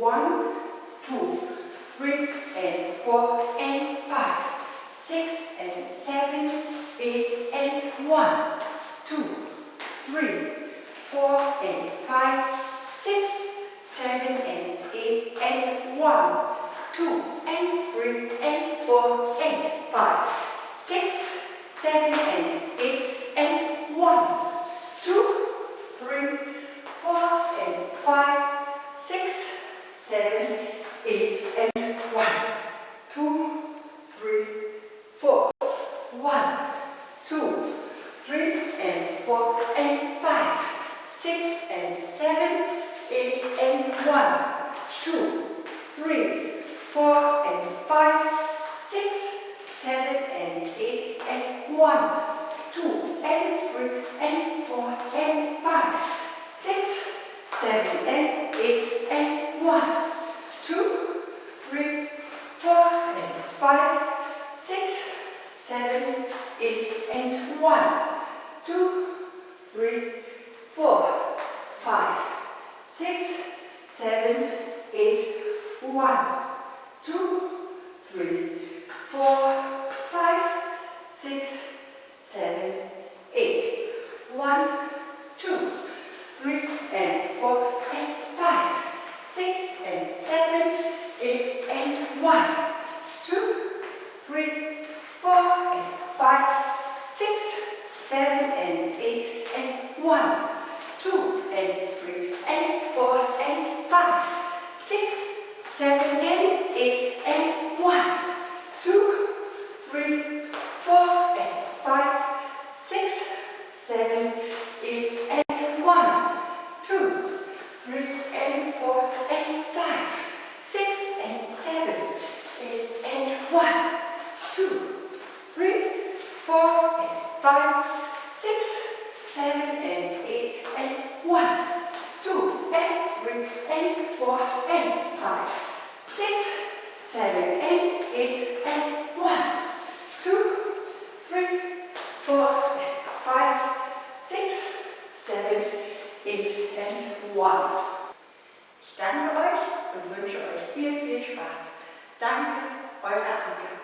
1, 2, 3 and 4 and 5, 6 and 7, 8 and 1, 2, 3, 4 and 5, 6, 7 and 8 and 1, 2 and 3 and 4 and 5, 6, 7 and 8 and 1, 2, 3, 4 and 5, 6, 7, 8 and 1, 2, 3, 4, 1, 2, 3 and 4 and 5, 6 and 7, 8 and 1, 2, 3, 4 and 5, 6, 7 and 8 and 1, 2 and 3 and 4 and 5, 6, 7 and 8 and 1, 2, 3, 4 and 5, 6, 7, 8 and 1, 2, 3, 4, 5, 6, 7, 8, 1, 2, 3, 4, 5, 6, 7, 8, 1, 2, 3 and 4 and 5, 6 and 7, 8 and 1, 2, 3, 4 and 5, 6, 7 and 8 and 1, 2 and 3 and 4 and 5, 6, 7 and 8 and 1, 2, 3, 4 and 5, 6, 7, 8 and 1, 2, 3 and 4 and 5, 6 and 7, 8 and 1, 2, 3, 4 and 5, 6, 7 and 8 and 1, 2 and 3 and 4 and 5, 6, 7 and 8 and 1, 2, 3, 4 and 5, 6, 7, 8 and 1. Ich danke euch und wünsche euch viel, viel Spaß. Danke, eure Anke.